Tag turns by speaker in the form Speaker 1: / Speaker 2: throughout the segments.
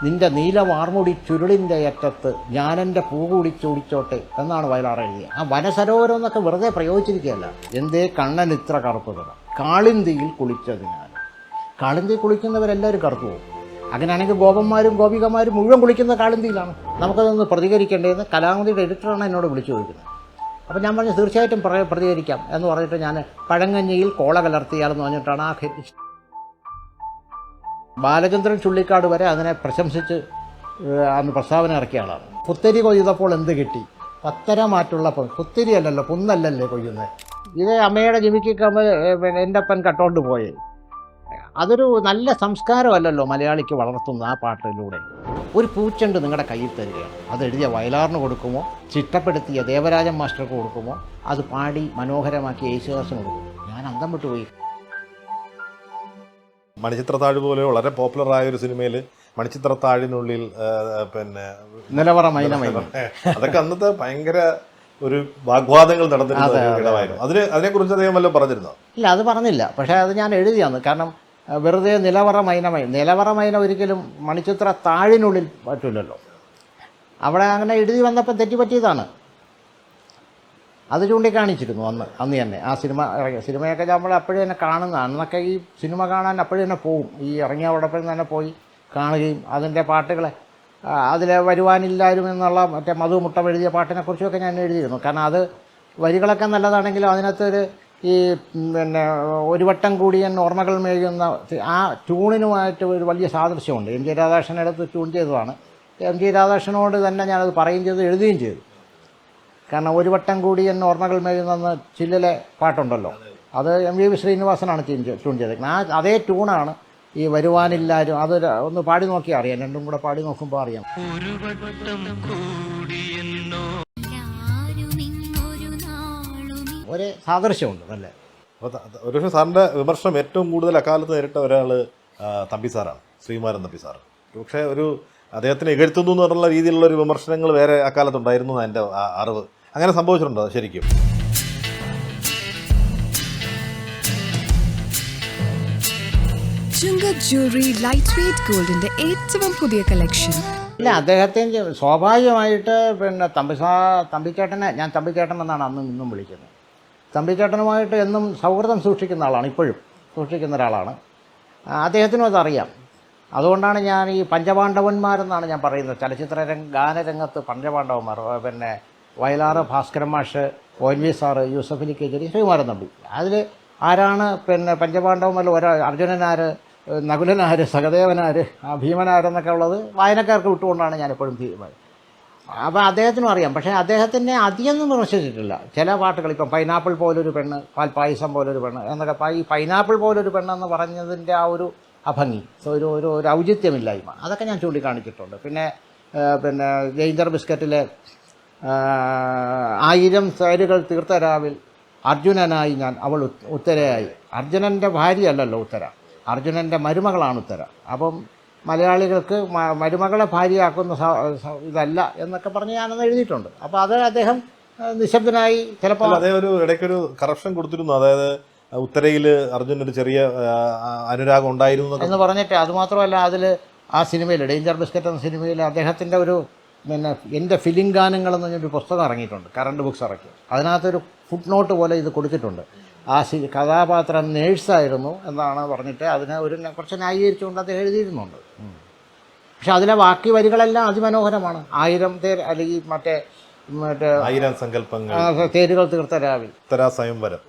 Speaker 1: നിന്റെ നീലമാർമുടി ചുരുളിൻ്റെ അറ്റത്ത് ഞാനെൻ്റെ പൂ കുടിച്ചോട്ടെ എന്നാണ് വയലാർ എഴുതിയത്. ആ വനസരോവരം എന്നൊക്കെ വെറുതെ പ്രയോഗിച്ചിരിക്കുകയല്ല. എന്തേ കണ്ണൻ ഇത്ര കറുപ്പ് നിറം, കാളിന്തിയിൽ കുളിച്ചതിനാൽ. കാളിന്തി കുളിക്കുന്നവരെല്ലാവരും കറുത്തു പോകും. അങ്ങനെയാണെങ്കിൽ ഗോപന്മാരും ഗോപികമാരും മുഴുവൻ കുളിക്കുന്ന കാളിന്തിയിലാണ്. നമുക്കതൊന്ന് പ്രതികരിക്കേണ്ടതെന്ന് കലാമതിയുടെ എഡിറ്ററാണ് എന്നോട് വിളിച്ചു ചോദിക്കുന്നത്. അപ്പോൾ ഞാൻ പറഞ്ഞു തീർച്ചയായിട്ടും പ്രതികരിക്കാം എന്ന് പറഞ്ഞിട്ട് ഞാൻ പഴങ്കഞ്ഞിയിൽ കോള കലർത്തിയാലെന്ന് പറഞ്ഞിട്ടാണ് ആ ബാലചന്ദ്രൻ ചുള്ളിക്കാട് വരെ അതിനെ പ്രശംസിച്ച് അന്ന് പ്രസ്താവന ഇറക്കിയ ആളാണ്. പുത്തരി കൊയ്തപ്പോൾ എന്ത് കിട്ടി, പത്തര മാറ്റുള്ള പുത്തരി അല്ലല്ലോ, പുന്നല്ലല്ലേ കൊയ്യുന്നത്. ഇത് അമ്മയുടെ ജിമിക്കൊക്കെ എൻ്റെ അപ്പൻ കട്ടോണ്ട് പോയേ. അതൊരു നല്ല സംസ്കാരമല്ലല്ലോ മലയാളിക്ക് വളർത്തുന്നത്. ആ പാട്ടിലൂടെ ഒരു പൂച്ചെണ്ട് നിങ്ങളുടെ കയ്യിൽ തരികയാണ്, അത് എഴുതിയ വയലാറിന് കൊടുക്കുമോ, ചിട്ടപ്പെടുത്തിയ ദേവരാജൻ മാസ്റ്റർക്ക് കൊടുക്കുമോ, അത് പാടി മനോഹരമാക്കി യേശുദാസിന് കൊടുക്കും. ഞാൻ അന്തം വിട്ടുപോയി.
Speaker 2: മണിച്ചിത്രത്താഴ് പോലെ വളരെ പോപ്പുലറായ ഒരു സിനിമയിൽ മണിച്ചിത്രത്താഴിനുള്ളിൽ പിന്നെ
Speaker 1: നിലവറ മൈന മൈന
Speaker 2: അതൊക്കെ അന്നത്തെ ഭയങ്കര ഒരു വാഗ്വാദങ്ങൾ നടന്നിരുന്ന ഇടമായിരുന്നു. അതിനെക്കുറിച്ച് അദ്ദേഹം വല്ലതും പറഞ്ഞിരുന്നോ?
Speaker 1: ഇല്ല, അത് പറഞ്ഞില്ല. പക്ഷേ അത് ഞാൻ എഴുതിയാണ്. കാരണം വെറുതെ നിലവറ മൈന ഒരിക്കലും മണിച്ചിത്ര താഴിനുള്ളിൽ പറ്റില്ലല്ലോ. അവിടെ അങ്ങനെ എഴുതി വന്നപ്പോൾ തെറ്റുപറ്റിയതാണ്. അത് ചൂണ്ടിക്കാണിച്ചിരുന്നു അന്ന് തന്നെ. ആ സിനിമയൊക്കെ നമ്മൾ അപ്പോഴും തന്നെ കാണുന്നതാണ്. അന്നൊക്കെ ഈ സിനിമ കാണാൻ അപ്പോഴും തന്നെ പോവും. ഈ ഇറങ്ങിയ ഉടപ്പിൽ തന്നെ പോയി കാണുകയും അതിൻ്റെ പാട്ടുകളെ അതിൽ വരുവാനില്ലാരും എന്നുള്ള മറ്റേ മധു മുട്ടം എഴുതിയ പാട്ടിനെക്കുറിച്ചൊക്കെ ഞാൻ എഴുതിയിരുന്നു. കാരണം അത് വരികളൊക്കെ നല്ലതാണെങ്കിലും അതിനകത്തൊരു ഈ പിന്നെ ഒരു വട്ടം കൂടിയൻ ഓർമ്മകൾ മേയുന്ന ആ ട്യൂണിനുമായിട്ട് ഒരു വലിയ സാദൃശ്യമുണ്ട്. എം ജി രാധാകൃഷ്ണൻ എടുത്ത് ട്യൂൺ ചെയ്തതാണ്. എം ജി രാധാകൃഷ്ണനോട് തന്നെ ഞാനത് പറയുകയും ചെയ്തു, എഴുതുകയും ചെയ്തു. കാരണം ഒരു വട്ടം കൂടി എന്നെ ഓർമ്മകൾ മേയുന്ന ചില്ലിലെ പാട്ടുണ്ടല്ലോ, അത് എം വി ശ്രീനിവാസനാണ് ട്യൂൺ ചെയ്തത്. അതേ ട്യൂണാണ് ഈ വരുവാനില്ലാരും. അത് ഒന്ന് പാടി നോക്കിയാൽ അറിയാം, രണ്ടും കൂടെ പാടി നോക്കുമ്പോൾ അറിയാം. ഒരു സാദൃശ്യമുണ്ട് അല്ലേ.
Speaker 2: ഒരുപക്ഷെ സാറിൻ്റെ വിമർശനം ഏറ്റവും കൂടുതൽ അക്കാലത്ത് നേരിട്ട ഒരാൾ തമ്പി സാറാണ്, ശ്രീകുമാരൻ തമ്പി സാർ. പക്ഷേ ഒരു അദ്ദേഹത്തിന് ഇകഴ്ത്തുന്നു എന്ന് പറഞ്ഞുള്ള രീതിയിലുള്ള ഒരു വിമർശനങ്ങൾ വേറെ അക്കാലത്തുണ്ടായിരുന്നു എൻ്റെ അറിവ്. അങ്ങനെ സംഭവിച്ചിട്ടുണ്ടോ ശരിക്കും?
Speaker 3: ജ്വല്ലറി ലൈറ്റ് വെയ്റ്റ് ഗോൾഡിന്റെ ഏറ്റവും പുതിയ കളക്ഷൻ.
Speaker 1: ഇല്ല, അദ്ദേഹത്തിന് സ്വാഭാവികമായിട്ട് പിന്നെ തമ്പിച്ചേട്ടനെ ഞാൻ തമ്പിച്ചേട്ടൻ എന്നാണ് അന്നും ഇന്നും വിളിക്കുന്നത്. തമ്പിച്ചേട്ടനുമായിട്ട് എന്നും സൗഹൃദം സൂക്ഷിക്കുന്ന ആളാണ്, ഇപ്പോഴും സൂക്ഷിക്കുന്ന ഒരാളാണ്. അദ്ദേഹത്തിനും അതറിയാം. അതുകൊണ്ടാണ് ഞാൻ ഈ പഞ്ചപാണ്ഡവന്മാരെന്നാണ് ഞാൻ പറയുന്നത്. ഗാനരംഗത്ത് പഞ്ചപാണ്ഡവന്മാർ, പിന്നെ വയലാർ, ഭാസ്കരൻ മാഷ്, ONV സാറ്, യൂസഫ് അലി കേജരി, ശ്രീകുമാരൻ തമ്പി. അതിൽ ആരാണ് പിന്നെ പഞ്ചപാണ്ഡവന്മാരിൽ അർജുനനാര്, നകുലനാര്, സഹദേവനാര്, ഭീമനാരെന്നൊക്കെ ഉള്ളത് വായനക്കാർക്ക് വിട്ടുകൊണ്ടാണ് ഞാനെപ്പോഴും തീരുമാനം. അപ്പോൾ അദ്ദേഹത്തിനും അറിയാം. പക്ഷേ അദ്ദേഹത്തിനെ അധികമൊന്നും വിമർശിച്ചിട്ടില്ല. ചില പാട്ടുകൾ ഇപ്പം പൈനാപ്പിൾ പോലൊരു പെണ്ണ്, പാൽപ്പായസം പോലൊരു പെണ്ണ് എന്നൊക്കെ ഈ പൈനാപ്പിൾ പോലൊരു പെണ്ണെന്ന് പറഞ്ഞതിൻ്റെ ആ ഒരു അഭംഗി, ഒരു ഔചിത്യമില്ലായ്മ, അതൊക്കെ ഞാൻ ചൂണ്ടിക്കാണിച്ചിട്ടുണ്ട്. പിന്നെ ഡേഞ്ചർ ബിസ്ക്കറ്റിലെ 1000 സൈലുകൾ തീർത്ത രാവിൽ അർജുനനായി ഞാൻ, അവൾ ഉത്തരയായി. അർജുനൻ്റെ ഭാര്യയല്ലല്ലോ ഉത്തര, അർജുനൻ്റെ മരുമകളാണ് ഉത്തര. അപ്പം മലയാളികൾക്ക് മരുമകളെ ഭാര്യയാക്കുന്ന ഇതല്ല എന്നൊക്കെ പറഞ്ഞ് ഞാനത് എഴുതിയിട്ടുണ്ട്. അപ്പോൾ അത് അദ്ദേഹം നിശബ്ദനായി ചിലപ്പോൾ
Speaker 2: അതേ ഒരു ഇടയ്ക്കൊരു കറപ്ഷൻ കൊടുത്തിരുന്നു. അതായത് ഉത്തരയിൽ അർജുനൊരു ചെറിയ അനുരാഗം ഉണ്ടായിരുന്നു
Speaker 1: എന്ന് പറഞ്ഞിട്ട്. അതുമാത്രമല്ല, അതിൽ ആ സിനിമയിൽ ഡേഞ്ചർ ബിസ്ക്കറ്റ് എന്ന സിനിമയിൽ അദ്ദേഹത്തിൻ്റെ ഒരു എൻ്റെ ഫിലിം ഗാനങ്ങളെന്ന് പറഞ്ഞൊരു പുസ്തകം ഇറങ്ങിയിട്ടുണ്ട്, കറണ്ട് ബുക്സ് ഇറക്കി. അതിനകത്തൊരു ഫുട് നോട്ട് പോലെ ഇത് കൊടുത്തിട്ടുണ്ട്. ആ കഥാപാത്രം നേഴ്സായിരുന്നു എന്നാണ് പറഞ്ഞിട്ട് അതിനെ കുറച്ച് ന്യായീകരിച്ചുകൊണ്ട് അത് എഴുതിയിരുന്നുണ്ട്. പക്ഷെ അതിലെ ബാക്കി വരികളെല്ലാം അതിമനോഹരമാണ്. 1000 തേർ, അല്ലെങ്കിൽ മറ്റേ
Speaker 2: 1000 സങ്കല്പങ്ങൾ,
Speaker 1: തേരുകൾ തീർത്ത രാവിൽ,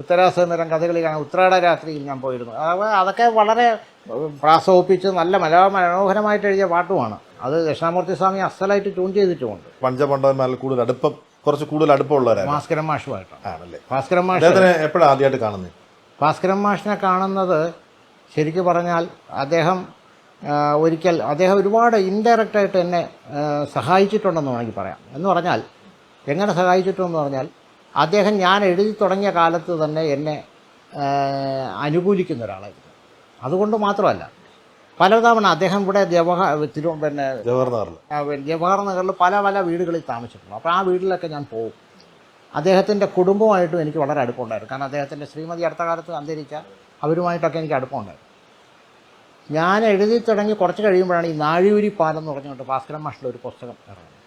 Speaker 1: ഉത്തരാസംവരം, കഥകളി കാണാൻ, ഉത്രാട രാത്രിയിൽ ഞാൻ പോയിരുന്നു. അതൊക്കെ വളരെ പ്രാസോപ്പിച്ച് നല്ല മനോഹരമായിട്ട് എഴുതിയ പാട്ടുമാണ്. അത് ദക്ഷിണാമൂർത്തി സ്വാമി അസലായിട്ട് ട്യൂൺ ചെയ്തിട്ടുമുണ്ട്.
Speaker 2: പഞ്ചപാണ്ഡവന്മാരിൽ കുറച്ച് കൂടുതൽ അടുപ്പമുള്ളവരാണ്
Speaker 1: ഭാസ്കരൻ മാഷുമായിട്ടാണ്.
Speaker 2: ഭാസ്കരൻ മാഷ് എപ്പോഴാണ് ആദ്യമായിട്ട് കാണുന്നത്?
Speaker 1: ഭാസ്കരൻ മാഷിനെ കാണുന്നത് ശരിക്കും പറഞ്ഞാൽ അദ്ദേഹം ഒരുപാട് ഇൻഡയറക്റ്റായിട്ട് എന്നെ സഹായിച്ചിട്ടുണ്ടെന്ന് വേണമെങ്കിൽ പറയാം. എന്ന് പറഞ്ഞാൽ എങ്ങനെ സഹായിച്ചിട്ടുണ്ടെന്ന് പറഞ്ഞാൽ, അദ്ദേഹം ഞാൻ എഴുതി തുടങ്ങിയ കാലത്ത് തന്നെ എന്നെ അനുകൂലിക്കുന്ന ഒരാളായിരുന്നു. അതുകൊണ്ട് മാത്രമല്ല, പലതവണ അദ്ദേഹം ഇവിടെ ജവഹർ നഗറിൽ പല വീടുകളിൽ താമസിച്ചിട്ടുണ്ട്. അപ്പോൾ ആ വീട്ടിലൊക്കെ ഞാൻ പോകും. അദ്ദേഹത്തിൻ്റെ കുടുംബമായിട്ടും എനിക്ക് വളരെ അടുപ്പമുണ്ടായിരുന്നു. കാരണം അദ്ദേഹത്തിൻ്റെ ശ്രീമതി അടുത്ത കാലത്ത് അന്തരിച്ച അവരുമായിട്ടൊക്കെ എനിക്ക് അടുപ്പമുണ്ടായിരുന്നു. ഞാൻ എഴുതി തുടങ്ങി കുറച്ച് കഴിയുമ്പോഴാണ് ഈ നാഴിയൂരി പാലം എന്ന് പറഞ്ഞുകൊണ്ട് ഭാസ്കരൻ മാഷിൻ്റെ ഒരു പുസ്തകം ഇറങ്ങുന്നത്.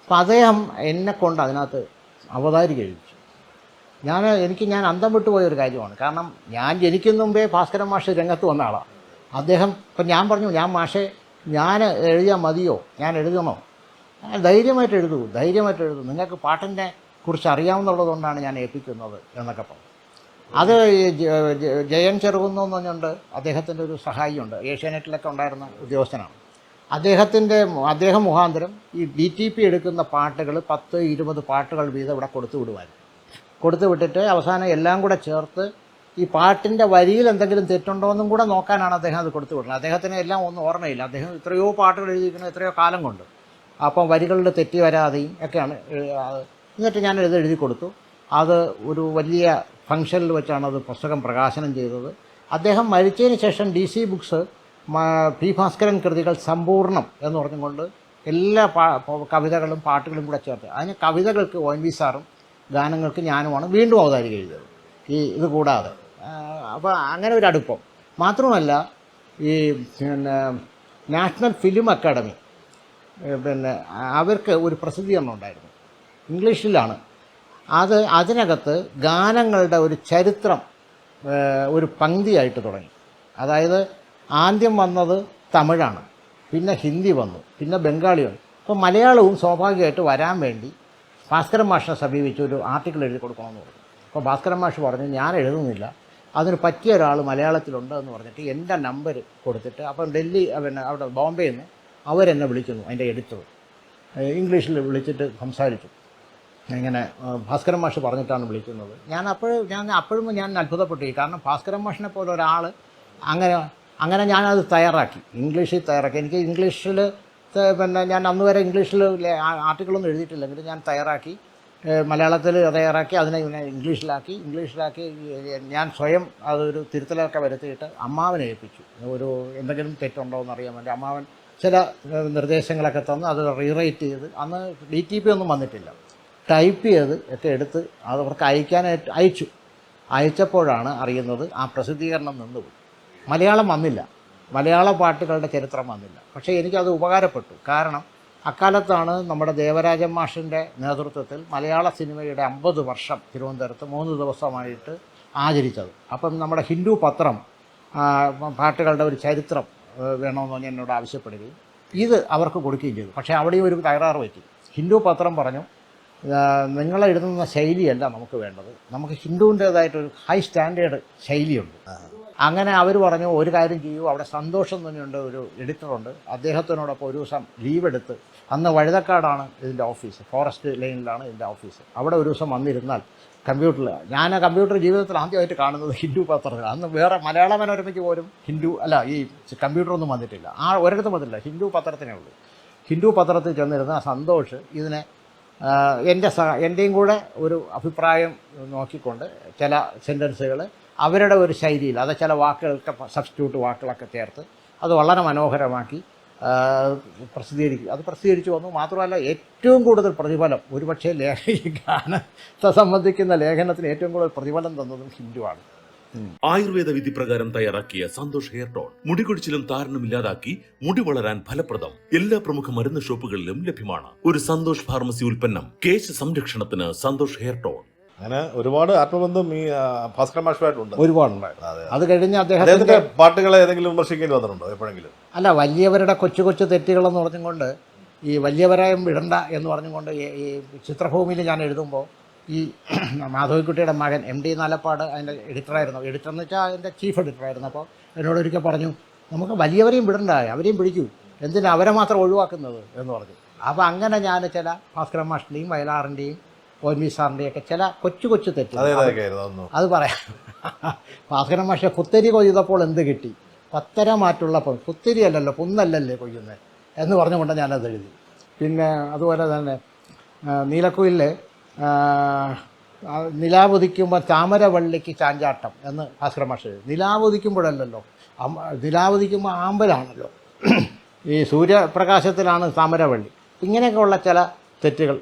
Speaker 1: അപ്പോൾ അദ്ദേഹം എന്നെക്കൊണ്ട് അതിനകത്ത് അവതാരിക എഴുതിച്ചു. ഞാൻ അന്തം വിട്ടുപോയ ഒരു കാര്യമാണ്. കാരണം ഞാൻ ജനിക്കുന്ന മുമ്പേ ഭാസ്കരൻ മാഷ് രംഗത്ത് വന്ന ആളാണ്. അദ്ദേഹം ഇപ്പം ഞാൻ പറഞ്ഞു, മാഷേ ഞാൻ എഴുതിയാൽ മതിയോ, ഞാൻ എഴുതണോ? ധൈര്യമായിട്ട് എഴുതൂ, നിങ്ങൾക്ക് പാട്ടിനെ കുറിച്ച് അറിയാവുന്നുള്ളതുകൊണ്ടാണ് ഞാൻ ഏൽപ്പിക്കുന്നത് എന്നൊക്കെ പറഞ്ഞു. അത് ജയൻ ചെറുകുന്നു എന്ന് പറഞ്ഞുകൊണ്ട് അദ്ദേഹത്തിൻ്റെ ഒരു സഹായിയുണ്ട്, ഏഷ്യാനെറ്റിലൊക്കെ ഉണ്ടായിരുന്ന ഉദ്യോഗസ്ഥനാണ്. അദ്ദേഹം മുഖാന്തരം ഈ DTP എടുക്കുന്ന പാട്ടുകൾ 10-20 പാട്ടുകൾ വീതം ഇവിടെ കൊടുത്തു വിട്ടിട്ട് അവസാനം എല്ലാം കൂടെ ചേർത്ത് ഈ പാട്ടിൻ്റെ വരിയിൽ എന്തെങ്കിലും തെറ്റുണ്ടോ എന്നും കൂടെ നോക്കാനാണ് അദ്ദേഹം അത് കൊടുത്തു വിടുന്നത്. അദ്ദേഹത്തിന് എല്ലാം ഒന്നും ഓർമ്മയില്ല. അദ്ദേഹം എത്രയോ പാട്ടുകൾ എഴുതിയിരിക്കുന്നത് എത്രയോ കാലം കൊണ്ട്. അപ്പം വരികളിൽ തെറ്റി വരാതെയും ഒക്കെയാണ്. എന്നിട്ട് ഞാൻ എഴുതി കൊടുത്തു. അത് ഒരു വലിയ ഫംഗ്ഷനിൽ വെച്ചാണ് അത് പുസ്തകം പ്രകാശനം ചെയ്തത്. അദ്ദേഹം മരിച്ചതിന് ശേഷം DC ബുക്സ് P. ഭാസ്കരൻ കൃതികൾ സമ്പൂർണ്ണം എന്ന് പറഞ്ഞുകൊണ്ട് എല്ലാ കവിതകളും പാട്ടുകളും കൂടെ ചേർത്ത്, അതിന് കവിതകൾക്ക് ONV സാറും ഗാനങ്ങൾക്ക് ഞാനുമാണ് വീണ്ടും അവതാരിക എഴുതിയത്. ഇത് കൂടാതെ അപ്പോൾ അങ്ങനെ ഒരു അടുപ്പം മാത്രമല്ല. ഈ നാഷണൽ ഫിലിം അക്കാഡമി അവർക്ക് ഒരു പ്രസിദ്ധീകരണം ഉണ്ടായിരുന്നു, ഇംഗ്ലീഷിലാണ്. അതിനകത്ത് ഗാനങ്ങളുടെ ഒരു ചരിത്രം ഒരു പങ്ക്തിയായിട്ട് തുടങ്ങി. അതായത് ആദ്യം വന്നത് തമിഴാണ്, പിന്നെ ഹിന്ദി വന്നു, പിന്നെ ബംഗാളി വന്നു. അപ്പോൾ മലയാളവും സ്വാഭാവികമായിട്ട് വരാൻ വേണ്ടി ഭാസ്കരൻ മാഷിനെ സമീപിച്ച് ഒരു ആർട്ടിക്കിൾ എഴുതി കൊടുക്കണമെന്ന് പറഞ്ഞു. അപ്പോൾ ഭാസ്കരൻ മാഷ് പറഞ്ഞു, ഞാൻ എഴുതുന്നില്ല, അതിന് പറ്റിയ ഒരാൾ മലയാളത്തിലുണ്ട് എന്ന് പറഞ്ഞിട്ട് എൻ്റെ നമ്പർ കൊടുത്തിട്ട്, അപ്പം അവിടെ ബോംബെയിൽ നിന്ന് അവരെന്നെ വിളിക്കുന്നു, അതിൻ്റെ എഡിറ്റർ ഇംഗ്ലീഷിൽ വിളിച്ചിട്ട് സംസാരിച്ചു. ഇങ്ങനെ ഭാസ്കരൻ മാഷ് പറഞ്ഞിട്ടാണ് വിളിക്കുന്നത്. ഞാൻ അപ്പോഴും അത്ഭുതപ്പെട്ടു. കാരണം ഭാസ്കരൻ മാഷിനെ പോലെ ഒരാൾ അങ്ങനെ ഞാനത് തയ്യാറാക്കി, ഇംഗ്ലീഷിൽ തയ്യാറാക്കി. എനിക്ക് ഇംഗ്ലീഷിൽ ഞാൻ അന്ന് വരെ ഇംഗ്ലീഷിൽ ആർട്ടിക്കിളൊന്നും എഴുതിയിട്ടില്ലെങ്കിൽ ഞാൻ തയ്യാറാക്കി, മലയാളത്തിൽ തയ്യാറാക്കി, അതിനെ ഇംഗ്ലീഷിലാക്കി ഞാൻ സ്വയം അതൊരു തിരുത്തലൊക്കെ വരുത്തിയിട്ട് അമ്മാവനെ ഏൽപ്പിച്ചു. എന്തെങ്കിലും തെറ്റുണ്ടോ എന്നറിയാൻ വേണ്ടി അമ്മാവൻ ചില നിർദ്ദേശങ്ങളൊക്കെ തന്ന് അത് റീറൈറ്റ് ചെയ്ത്, അന്ന് DTP ഒന്നും വന്നിട്ടില്ല, ടൈപ്പ് ചെയ്ത് ഒക്കെ എടുത്ത് അത് അവർക്ക് അയക്കാനായിട്ട് അയച്ചപ്പോഴാണ് അറിയുന്നത് ആ പ്രസിദ്ധീകരണം നിന്നുപോയി. മലയാളം വന്നില്ല, മലയാള പാട്ടുകളുടെ ചരിത്രം വന്നില്ല. പക്ഷേ എനിക്കത് ഉപകാരപ്പെട്ടു. കാരണം അക്കാലത്താണ് നമ്മുടെ ദേവരാജൻ മാഷിൻ്റെ നേതൃത്വത്തിൽ മലയാള സിനിമയുടെ 50 വർഷം തിരുവനന്തപുരത്ത് 3 ദിവസമായിട്ട് ആചരിച്ചത്. അപ്പം നമ്മുടെ ഹിന്ദു പത്രം പാട്ടുകളുടെ ഒരു ചരിത്രം വേണമെന്ന് പറഞ്ഞ് എന്നോട് ആവശ്യപ്പെടുകയും ഇത് അവർക്ക് കൊടുക്കുകയും ചെയ്തു. പക്ഷേ അവിടെയും ഒരു തകരാറ് പറ്റി. ഹിന്ദു പത്രം പറഞ്ഞു, നിങ്ങൾ എഴുതുന്ന ശൈലിയല്ല നമുക്ക് വേണ്ടത്, നമുക്ക് ഹിന്ദുവിൻ്റേതായിട്ടൊരു ഹൈ സ്റ്റാൻഡേർഡ് ശൈലിയുണ്ട്. അങ്ങനെ അവർ പറഞ്ഞു, ഒരു കാര്യം ചെയ്യൂ, അവിടെ സന്തോഷം തന്നെയുണ്ട്, ഒരു എഡിറ്ററുണ്ട്, അദ്ദേഹത്തിനോടൊപ്പം ഒരു ദിവസം ലീവ് എടുത്ത്, അന്ന് വഴുതക്കാടാണ് ഇതിൻ്റെ ഓഫീസ്, ഫോറസ്റ്റ് ലൈനിലാണ് ഇതിൻ്റെ ഓഫീസ്, അവിടെ ഒരു ദിവസം വന്നിരുന്നാൽ കമ്പ്യൂട്ടറിൽ, ഞാൻ കമ്പ്യൂട്ടർ ജീവിതത്തിൽ ആദ്യമായിട്ട് കാണുന്നത് ഹിന്ദു പത്രത്തിൽ. അന്ന് വേറെ മലയാള മനോരമയ്ക്ക് പോലും ഈ കമ്പ്യൂട്ടറൊന്നും വന്നിട്ടില്ല, ഒരിടത്തും വന്നിട്ടില്ല, ഹിന്ദു പത്രത്തിനേ ഉള്ളൂ. ഹിന്ദു പത്രത്തിൽ ചെന്നിരുന്ന സന്തോഷ് ഇതിനെ എൻ്റെയും കൂടെ ഒരു അഭിപ്രായം നോക്കിക്കൊണ്ട് ചില സെൻറ്റൻസുകൾ അവരുടെ ഒരു ശൈലിയിൽ, അത് ചില വാക്കുകളൊക്കെ സബ്സ്റ്റിറ്റ്യൂട്ട് വാക്കുകളൊക്കെ ചേർത്ത് അത് വളരെ മനോഹരമാക്കി പ്രസിദ്ധീകരിച്ചു വന്നു. മാത്രമല്ല ഏറ്റവും കൂടുതൽ പ്രതിഫലം, ഒരുപക്ഷെ ഗാനത്തെ സംബന്ധിക്കുന്ന ലേഖനത്തിന് ഏറ്റവും കൂടുതൽ പ്രതിഫലം തന്നതും ഹിന്ദുവാണ്.
Speaker 4: ആയുർവേദ വിധി പ്രകാരം തയ്യാറാക്കിയ സന്തോഷ് ഹെയർ ടോൺ മുടികൊഴിച്ചിലും താരനും ഇല്ലാതാക്കി മുടി വളരാൻ ഫലപ്രദം. എല്ലാ പ്രമുഖ മരുന്ന് ഷോപ്പുകളിലും ലഭ്യമാണ്. ഒരു സന്തോഷ് ഫാർമസി ഉൽപ്പന്നം. കേശ സംരക്ഷണത്തിന് സന്തോഷ് ഹെയർ ടോൺ.
Speaker 2: അങ്ങനെ ഒരുപാട് ആത്മബന്ധം ഈ ഭാസ്കരൻ മാഷുമായിട്ടുണ്ട്,
Speaker 1: ഒരുപാടുണ്ടായിരുന്നു. അത് കഴിഞ്ഞ്
Speaker 2: അദ്ദേഹത്തിന്റെ പാട്ടുകളെ ഏതെങ്കിലും വിമർശിക്കേണ്ടി വന്നിട്ടുണ്ടോ എപ്പോഴെങ്കിലും?
Speaker 1: അല്ല, വലിയവരുടെ കൊച്ചു കൊച്ചു തെറ്റുകളെന്ന് പറഞ്ഞുകൊണ്ട് ഈ വലിയവരായും വിടണ്ട എന്ന് പറഞ്ഞുകൊണ്ട് ഈ ചിത്രഭൂമിയിൽ ഞാൻ എഴുതുമ്പോൾ ഈ മാധവിക്കുട്ടിയുടെ മകൻ MD നാലപ്പാട് അതിൻ്റെ എഡിറ്ററായിരുന്നു. എഡിറ്റർ എന്ന് വെച്ചാൽ അതിൻ്റെ ചീഫ് എഡിറ്ററായിരുന്നു. അപ്പോൾ എന്നോട് ഒരിക്കൽ പറഞ്ഞു, നമുക്ക് വലിയവരെയും വിടണ്ട, അവരെയും പിടിക്കൂ, എന്തിനാ അവരെ മാത്രം ഒഴിവാക്കുന്നത് എന്ന് പറഞ്ഞു. അപ്പോൾ അങ്ങനെ ഞാൻ ചില ഭാസ്കരൻ മാഷിൻ്റെയും വയലാറിൻ്റെയും ONV സാറിൻ്റെയൊക്കെ ചില കൊച്ചു കൊച്ചു തെറ്റുകൾ അത് പറയാം. ഭാസ്കരൻ മാഷെ പുത്തരി കൊയ്തപ്പോൾ എന്ത് കിട്ടി, പത്തര മാറ്റുള്ള പുത്തരി അല്ലല്ലോ, പുന്നല്ലല്ലേ കൊയ്യുന്നത് എന്ന് പറഞ്ഞുകൊണ്ട് ഞാനത് എഴുതി. പിന്നെ അതുപോലെ തന്നെ നീലക്കുയിലെ നിലാവുദിക്കുമ്പോൾ താമരവള്ളിക്ക് ചാഞ്ചാട്ടം എന്ന് ഭാസ്കരൻ മാഷ് എഴുതി. നിലാവുദിക്കുമ്പോഴല്ലല്ലോ, നിലാവുദിക്കുമ്പോൾ ആമ്പലാണല്ലോ, ഈ സൂര്യപ്രകാശത്തിലാണ് താമരവള്ളി. ഇങ്ങനെയൊക്കെയുള്ള ചില തെറ്റുകൾ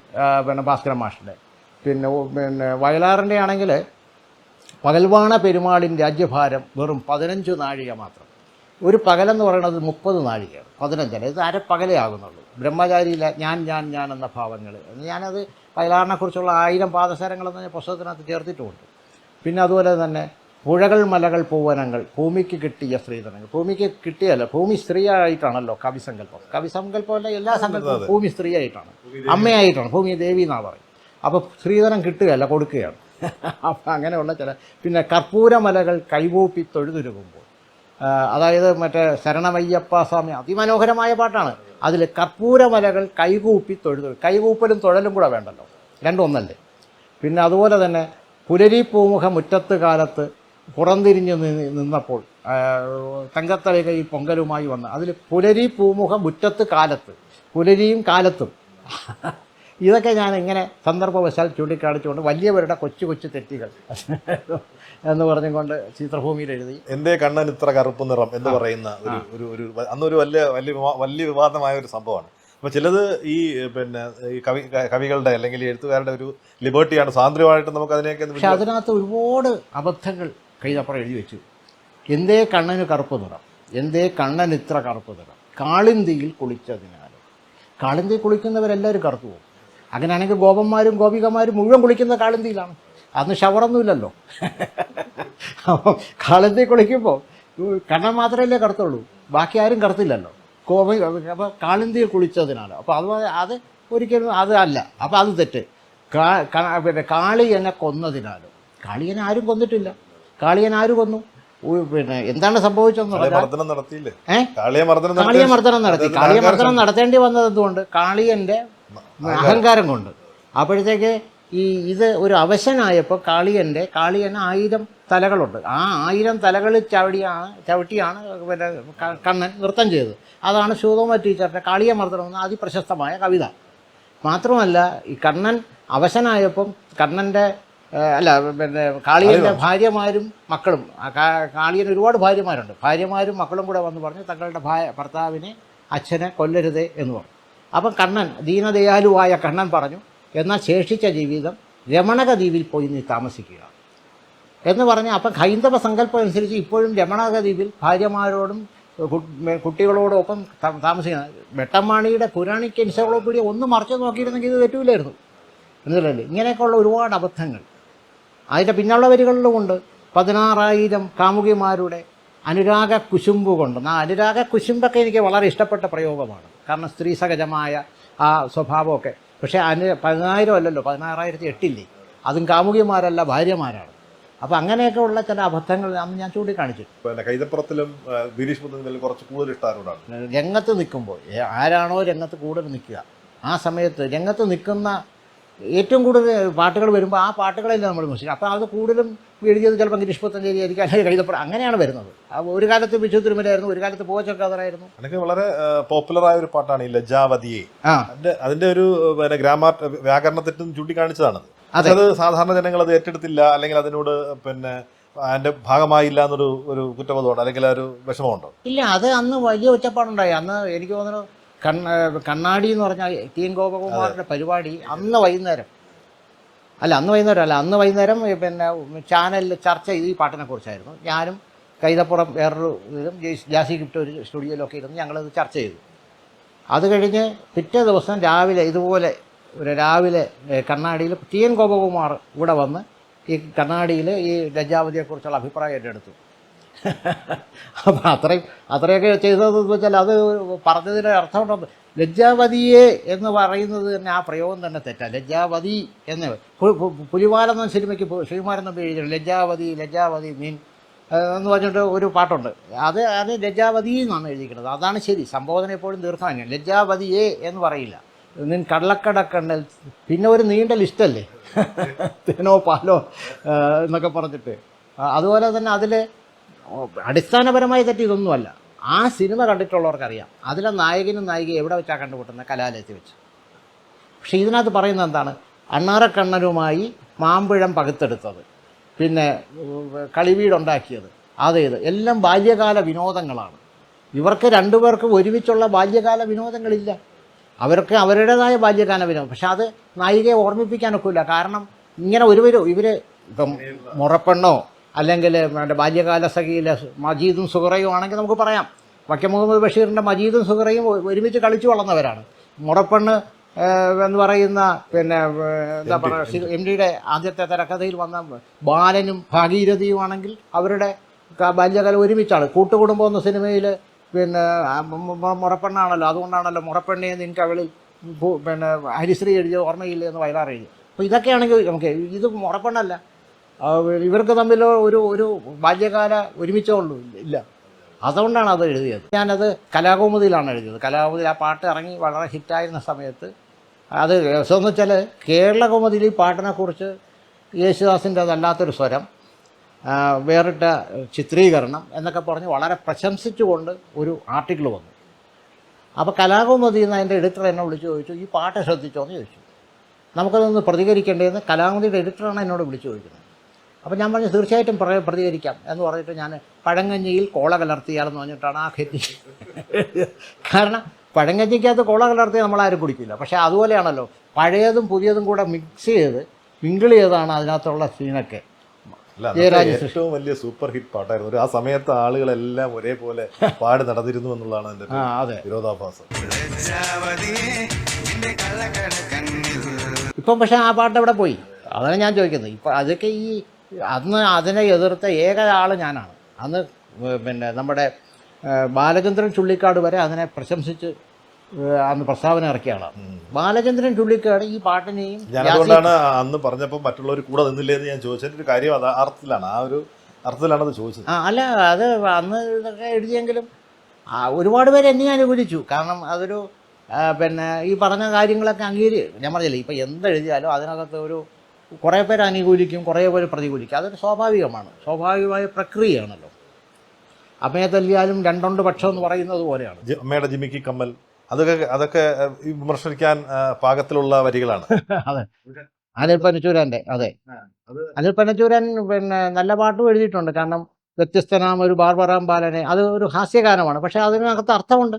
Speaker 1: ഭാസ്കരൻ മാഷിൻ്റെ. പിന്നെ വയലാറിൻ്റെ ആണെങ്കിൽ പകൽവാണ പെരുമാളിൻ രാജ്യഭാരം വെറും 15 നാഴിക മാത്രം. ഒരു പകലെന്ന് പറയുന്നത് 30 നാഴികയാണ്, 15 ഇത് അരപ്പകലേ ആകുന്നുള്ളൂ. ബ്രഹ്മചാരിയില്ല ഞാൻ എന്ന ഭാവങ്ങൾ, ഞാനത് വയലാറിനെക്കുറിച്ചുള്ള 1000 പാദസരങ്ങളെന്ന് പറഞ്ഞ പുസ്തകത്തിനകത്ത് ചേർത്തിട്ടുമുണ്ട്. പിന്നെ അതുപോലെ തന്നെ പുഴകൾ മലകൾ പൂവനങ്ങൾ ഭൂമിക്ക് കിട്ടിയ സ്ത്രീധനങ്ങൾ. ഭൂമിക്ക് കിട്ടിയല്ല, ഭൂമി സ്ത്രീയായിട്ടാണല്ലോ കവിസങ്കല്പമല്ല, എല്ലാ സങ്കല്പവും ഭൂമി സ്ത്രീയായിട്ടാണ്, അമ്മയായിട്ടാണ്, ഭൂമി ദേവി എന്നാണ് പറയും. അപ്പോൾ സ്ത്രീധനം കിട്ടുകയല്ല, കൊടുക്കുകയാണ്. അപ്പം അങ്ങനെയുള്ള ചില, പിന്നെ കർപ്പൂരമലകൾ കൈകൂപ്പി തൊഴുതുരുകുമ്പോൾ, അതായത് മറ്റേ ശരണമയ്യപ്പ സ്വാമി, അതിമനോഹരമായ പാട്ടാണ്. അതിൽ കർപ്പൂരമലകൾ കൈകൂപ്പി കൈകൂപ്പലും തൊഴലും കൂടെ വേണ്ടല്ലോ, രണ്ടും ഒന്നല്ലേ. പിന്നെ അതുപോലെ തന്നെ പുലരി പൂമുഖ മുറ്റത്ത് കാലത്ത് പുറംതിരിഞ്ഞ് നിന്നപ്പോൾ തങ്കത്തളികയിൽ പൊങ്കലുമായി വന്ന്, അതിൽ പുലരി പൂമുഖ മുറ്റത്ത് കാലത്ത്, പുലരിയും കാലത്തും ഇതൊക്കെ ഞാൻ ഇങ്ങനെ സന്ദർഭവശാൽ ചൂണ്ടിക്കാണിച്ചുകൊണ്ട് വലിയവരുടെ കൊച്ചു തെറ്റുകൾ എന്ന് പറഞ്ഞുകൊണ്ട് ചിത്രഭൂമിയിൽ എഴുതി.
Speaker 2: എൻ്റെ കണ്ണൻ ഇത്ര കറുപ്പ് നിറം എന്ന് പറയുന്ന ഒരു അന്നൊരു വലിയ വിവാദമായ ഒരു സംഭവമാണ്. അപ്പോൾ ചിലത് ഈ പിന്നെ ഈ കവികളുടെ അല്ലെങ്കിൽ എഴുത്തുകാരുടെ ഒരു ലിബർട്ടിയാണ്, സ്വാതന്ത്ര്യമായിട്ട് നമുക്ക് അതിനെയൊക്കെ.
Speaker 1: പക്ഷെ അതിനകത്ത് ഒരുപാട് അബദ്ധങ്ങൾ കൈതപ്പുറം എഴുതി വെച്ചു. എന്തേ കണ്ണന് കറുപ്പ് നിറം, എന്തേ കണ്ണൻ ഇത്ര കറുപ്പ് നിറം, കാളിന്തിയിൽ കുളിച്ചതിനാൽ. കാളിന്തി കുളിക്കുന്നവരെല്ലാവരും കറുത്തു പോകും. അങ്ങനെയാണെങ്കിൽ ഗോപന്മാരും ഗോപികമാരും മുഴുവൻ കുളിക്കുന്ന കാളിന്തിയിലാണ്. അന്ന് ഷവറൊന്നുമില്ലല്ലോ. അപ്പോൾ കാളിന്തി കുളിക്കുമ്പോൾ കണ്ണൻ മാത്രമല്ലേ കറുത്തുള്ളൂ, ബാക്കി ആരും കറുത്തില്ലല്ലോ. അപ്പോൾ കാളിന്തിയിൽ കുളിച്ചതിനാണ്. അപ്പോൾ അത് ഒരിക്കലും അത് അല്ല. അപ്പോൾ അത് തെറ്റ്. പിന്നെ കാളിയനെ കൊന്നതിനാലും. കാളിയനെ ആരും കൊന്നിട്ടില്ല. കാളിയൻ ആര് കൊന്നു? പിന്നെ എന്താണ് സംഭവിച്ചതെന്ന് പറഞ്ഞാൽ കാളിയ മർദ്ദനം നടത്തേണ്ടി വന്നത് എന്തുകൊണ്ട്? കാളിയൻ്റെ അഹങ്കാരം കൊണ്ട്. അപ്പോഴത്തേക്ക് ഇത് ഒരു അവശനായപ്പോൾ കാളിയന് 1000 തലകളുണ്ട്. ആ 1000 തലകളിൽ ചവിട്ടിയാണ് പിന്നെ കണ്ണൻ നൃത്തം ചെയ്തത്. അതാണ് ശൂതോമ ടീച്ചറുടെ കാളിയ മർദ്ദനം എന്ന അതിപ്രശസ്തമായ കവിത. മാത്രമല്ല, ഈ കണ്ണൻ അവശനായപ്പം കണ്ണൻ്റെ പിന്നെ കാളിയൻ്റെ ഭാര്യമാരും മക്കളും, കാളിയന് ഒരുപാട് ഭാര്യമാരുണ്ട്, ഭാര്യമാരും മക്കളും കൂടെ വന്ന് പറഞ്ഞു തങ്ങളുടെ ഭർത്താവിനെ അച്ഛനെ കൊല്ലരുതേ എന്ന് പറഞ്ഞു. അപ്പം കണ്ണൻ, ദീനദയാലുവായ കണ്ണൻ പറഞ്ഞു, എന്നാൽ ശേഷിച്ച ജീവിതം രമണക ദ്വീപിൽ പോയി നീ താമസിക്കുക എന്ന് പറഞ്ഞ്. അപ്പം ഹൈന്ദവ സങ്കല്പം അനുസരിച്ച് ഇപ്പോഴും രമണക ദ്വീപിൽ ഭാര്യമാരോടും കുട്ടികളോടും ഒപ്പം താമസിക്കുന്നത്. വെട്ടമ്മാണിയുടെ പുരാണിക് എൻസൈക്ലോപീഡിയ ഒന്ന് മറിച്ച് നോക്കിയിരുന്നെങ്കിൽ ഇത് തെറ്റൂലായിരുന്നു എന്നല്ലേ. ഇങ്ങനെയൊക്കെയുള്ള ഒരുപാട് അബദ്ധങ്ങൾ അതിൻ്റെ പിന്നുള്ള വരികളിലുമുണ്ട്. 16,000 കാമുകിമാരുടെ അനുരാഗ കുശുമ്പ് കൊണ്ട്. ആ അനുരാഗ കുശുമ്പൊക്കെ എനിക്ക് വളരെ ഇഷ്ടപ്പെട്ട പ്രയോഗമാണ്. കാരണം സ്ത്രീ സഹജമായ ആ സ്വഭാവമൊക്കെ. പക്ഷേ 10,000 അല്ലല്ലോ, 16,008 അതും കാമുകിമാരല്ല, ഭാര്യമാരാണ്. അപ്പോൾ അങ്ങനെയൊക്കെ ഉള്ള ചില അബദ്ധങ്ങൾ അന്ന് ഞാൻ ചൂണ്ടിക്കാണിച്ചു.
Speaker 2: പിന്നെ കൈതപ്പുറത്തിലും ഗിരീഷ് പുത്തഞ്ചേരിയിലും കുറച്ച് കൂടുതൽ ഇഷ്ടമാരോടാണ്
Speaker 1: രംഗത്ത് നിൽക്കുമ്പോൾ. ആരാണോ രംഗത്ത് കൂടുതൽ നിൽക്കുക, ആ സമയത്ത് രംഗത്ത് നിൽക്കുന്ന ഏറ്റവും കൂടുതൽ പാട്ടുകൾ വരുമ്പോൾ ആ പാട്ടുകളെല്ലാം നമ്മൾ വിമർശിക്കും. അപ്പോൾ അത് കൂടുതലും എഴുതിയത് ചിലപ്പോൾ ഗിരീഷ് പുത്തഞ്ചേരി ആയിരിക്കും, അല്ലെങ്കിൽ കൈതപ്പുറം, അങ്ങനെയാണ് വരുന്നത്. ഒരു കാലത്ത് ബിജു തിരുമലായിരുന്നു, ഒരു കാലത്ത് പൂവച്ചക്കാതറായിരുന്നു.
Speaker 2: എനിക്ക് വളരെ പോപ്പുലറായ ഒരു പാട്ടാണ് ഈ ലജ്ജാവതിയെ. അതിൻ്റെ ഒരു പിന്നെ വ്യാകരണത്തെറ്റും ചൂണ്ടിക്കാണിച്ചതാണ്. അത് സാധാരണ ജനങ്ങൾ അത് ഏറ്റെടുത്തില്ല, അല്ലെങ്കിൽ അതിനോട് പിന്നെ അതിൻ്റെ ഭാഗമായില്ല എന്നൊരു കുറ്റബോധമുണ്ടോ, അല്ലെങ്കിൽ ഒരു വിഷമമുണ്ടോ?
Speaker 1: ഇല്ല, അത് അന്ന് വലിയ ഒച്ചപ്പാടുണ്ടായി. അന്ന് എനിക്ക് തോന്നുന്നു കണ്ണാടി എന്ന് പറഞ്ഞാൽ ടി എൻ ഗോപകുമാറിൻ്റെ പരിപാടി അന്ന് വൈകുന്നേരം പിന്നെ ചാനലിൽ ചർച്ച ചെയ്ത് ഈ പാട്ടിനെ കുറിച്ചായിരുന്നു. ഞാനും കൈതപ്പുറം വേറൊരു ഇതിലും ജാസി ഗിഫ്റ്റ് ഒരു സ്റ്റുഡിയോയിലൊക്കെ ഇരുന്ന് ഞങ്ങളത് ചർച്ച ചെയ്തു. അത് കഴിഞ്ഞ് പിറ്റേ ദിവസം രാവിലെ ഇതുപോലെ രാവിലെ കണ്ണാടിയിൽ ടി എൻ ഗോപകുമാർ ഇവിടെ വന്ന് ഈ കണ്ണാടിയിൽ ഈ ലജ്ജാവതിയെക്കുറിച്ചുള്ള അഭിപ്രായം ഏറ്റെടുത്തു. അപ്പം അത്രയൊക്കെ ചെയ്തതെന്ന് വെച്ചാൽ അത് പറഞ്ഞതിൻ്റെ അർത്ഥമുണ്ടോ? ലജ്ജാവതിയെ എന്ന് പറയുന്നത് തന്നെ ആ പ്രയോഗം തന്നെ തെറ്റാണ്. ലജ്ജാവതി എന്ന് പുലിവാലെന്ന സിനിമയ്ക്ക് ശ്രീകുമാരൻ തമ്പി എഴുതിയിട്ടുണ്ട്, ലജ്ജാവതി മീൻ എന്ന് പറഞ്ഞിട്ട് ഒരു പാട്ടുണ്ട്. അത് ലജ്ജാവതി എന്നാണ് എഴുതിയിരിക്കുന്നത്. അതാണ് ശരി. സംബോധന എപ്പോഴും ദീർഘമാണ്. ലജ്ജാവതിയെ എന്ന് പറയില്ല. നിൻ കള്ളക്കടക്കണ്ണൽ, പിന്നെ ഒരു നീണ്ട ലിസ്റ്റല്ലേ, തേനോ പാലോ എന്നൊക്കെ പറഞ്ഞിട്ട്. അതുപോലെ തന്നെ അതിൽ അടിസ്ഥാനപരമായി തെറ്റി ഇതൊന്നുമല്ല. ആ സിനിമ കണ്ടിട്ടുള്ളവർക്കറിയാം അതിലെ നായകനും നായികയും എവിടെ വെച്ചാണ് കണ്ടുമുട്ടുന്നത്? കലാലയത്തിൽ വെച്ച്. പക്ഷേ ഇതിനകത്ത് പറയുന്നത് എന്താണ്? അണ്ണാറക്കണ്ണനുമായി മാമ്പഴം പകുത്തെടുത്തത്, പിന്നെ കളിവീടുണ്ടാക്കിയത്, എല്ലാം ബാല്യകാല വിനോദങ്ങളാണ്. ഇവർക്ക് രണ്ടുപേർക്കും ഒരുമിച്ചുള്ള ബാല്യകാല വിനോദങ്ങളില്ല. അവർക്ക് അവരുടേതായ ബാല്യകാല വിനോദം. പക്ഷെ അത് നായികയെ ഓർമ്മിപ്പിക്കാനൊക്കില്ല. കാരണം ഇങ്ങനെ ഇവർ ഇപ്പം മുറപ്പെണ്ണോ അല്ലെങ്കിൽ എൻ്റെ ബാല്യകാല സഖിയിലെ മജീദും സുഹറയും ആണെങ്കിൽ നമുക്ക് പറയാം. വക്കം മുഹമ്മദ് ബഷീറിൻ്റെ മജീദും സുഹറയും ഒരുമിച്ച് കളിച്ചു വളർന്നവരാണ്. മുറപ്പെണ്ണ് എന്ന് പറയുന്ന പിന്നെ എന്താ പറയുക എം ഡിയുടെ ആദ്യത്തെ തിരക്കഥയിൽ വന്ന ബാലനും ഭാഗീരഥിയുമാണെങ്കിൽ അവരുടെ ബാല്യകാലം ഒരുമിച്ചാണ്. കൂട്ടുകുടുംബം എന്ന സിനിമയിൽ പിന്നെ മുറപ്പെണ്ണാണല്ലോ, അതുകൊണ്ടാണല്ലോ മുറപ്പെണ്ണയെ നിനക്ക് അവളിൽ പിന്നെ ഹരിശ്രീ എഴുതിയ ഓർമ്മയില്ല എന്ന് വയലാർ എഴുതി. അപ്പോൾ ഇതൊക്കെയാണെങ്കിൽ നമുക്ക് ഇത് മുറപ്പെണ്ണല്ല, ഇവർക്ക് തമ്മിൽ ഒരു ബാല്യകാല ഒരുമിച്ചേ ഉള്ളൂ ഇല്ല. അതുകൊണ്ടാണ് അത് എഴുതിയത്. ഞാനത് കലാകൗമുദിയിലാണ് എഴുതിയത്. കലാകൗമുദിയിൽ ആ പാട്ട് ഇറങ്ങി വളരെ ഹിറ്റായിരുന്ന സമയത്ത് അത് രസമെന്ന് വെച്ചാൽ കേരളകൗമുദിയിൽ ഈ പാട്ടിനെക്കുറിച്ച് യേശുദാസിൻ്റെ അതല്ലാത്തൊരു സ്വരം, വേറിട്ട ചിത്രീകരണം എന്നൊക്കെ പറഞ്ഞ് വളരെ പ്രശംസിച്ചുകൊണ്ട് ഒരു ആർട്ടിക്കിൾ വന്നു. അപ്പോൾ കലാകൗമുദിയിൽ നിന്ന് അതിൻ്റെ എഡിറ്റർ എന്നെ വിളിച്ച് ചോദിച്ചു, ഈ പാട്ട് ശ്രദ്ധിച്ചോ എന്ന് ചോദിച്ചു. നമുക്കതൊന്ന് പ്രതികരിക്കേണ്ടതെന്ന് കലാകൗമുദിയുടെ എഡിറ്ററാണ് എന്നോട് വിളിച്ച് ചോദിക്കുന്നത്. അപ്പോൾ ഞാൻ പറഞ്ഞു തീർച്ചയായിട്ടും പ്രതികരിക്കാം എന്ന് പറഞ്ഞിട്ട് ഞാൻ പഴങ്കഞ്ഞിയിൽ കോള കലർത്തിയാലെന്ന് പറഞ്ഞിട്ടാണ് ആ ഹിറ്റ്. കാരണം പഴങ്കഞ്ഞിക്കകത്ത് കോള കലർത്തി നമ്മളാരും കുടിക്കില്ല. പക്ഷേ അതുപോലെയാണല്ലോ പഴയതും പുതിയതും കൂടെ മിക്സ് ചെയ്ത് മിങ്കിൾ ചെയ്താണ് അതിനകത്തുള്ള സീനൊക്കെ.
Speaker 2: ഏറ്റവും വലിയ സൂപ്പർ ഹിറ്റ് പാട്ടായിരുന്നു. ആ സമയത്ത് ആളുകളെല്ലാം ഒരേപോലെ പാടി നടന്നിരുന്നു എന്നുള്ളതാണ് എൻ്റെ വിരോധാഭാസം.
Speaker 1: ഇപ്പം പക്ഷേ ആ പാട്ട് എവിടെ പോയി? അതാണ് ഞാൻ ചോദിക്കുന്നത്. ഇപ്പം അതൊക്കെ ഈ അന്ന് അതിനെ എതിർത്ത ഏക ആൾ ഞാനാണ്. അന്ന് പിന്നെ നമ്മുടെ ബാലചന്ദ്രൻ ചുള്ളിക്കാട് വരെ അതിനെ പ്രശംസിച്ച് അന്ന് പ്രസ്താവന ഇറക്കിയ ആളാണ്. ബാലചന്ദ്രൻ ചുള്ളിക്കാട് ഈ പാട്ടിനെയും
Speaker 2: ഞാനതുകൊണ്ടാണ് അന്ന് പറഞ്ഞപ്പോൾ മറ്റുള്ളവർ കൂടെ നിന്നില്ലേന്ന് ഞാൻ ചോദിച്ചതിൻ്റെ ഒരു കാര്യം അത് അർത്ഥത്തിലാണ്, ആ ഒരു അർത്ഥത്തിലാണ് അത് ചോദിച്ചത്.
Speaker 1: അല്ല അത് അന്ന് ഇതൊക്കെ എഴുതിയെങ്കിലും ഒരുപാട് പേര് എന്നെ അനുകൂലിച്ചു. കാരണം അതൊരു പിന്നെ ഈ പറഞ്ഞ കാര്യങ്ങളൊക്കെ ഞാൻ പറഞ്ഞില്ലേ, ഇപ്പം എന്തെഴുതിയാലും അതിനകത്ത് ഒരു കുറേ പേര് അനുകൂലിക്കും, കുറേ പേര് പ്രതികൂലിക്കും. അതൊരു സ്വാഭാവികമാണ്, സ്വാഭാവികമായ പ്രക്രിയയാണല്ലോ. അമ്മയെ തല്ലിയാലും രണ്ടുണ്ട് പക്ഷം എന്ന് പറയുന്നത് പോലെയാണ്.
Speaker 2: അമ്മയുടെ ജിമിക്കി കമ്മൽ അതൊക്കെ വിമർശിക്കാൻ പാകത്തിലുള്ള വരികളാണ്.
Speaker 1: അതെ, അനിൽ പനച്ചൂരാൻ്റെ. അതെ, അനിൽ പനച്ചൂരൻ പിന്നെ നല്ല പാട്ടും എഴുതിയിട്ടുണ്ട്. കാരണം വ്യത്യസ്തനാം ഒരു ബാർബറാം ബാലനെ, അത് ഒരു ഹാസ്യഗാനമാണ്, പക്ഷെ അതിനകത്ത് അർത്ഥമുണ്ട്.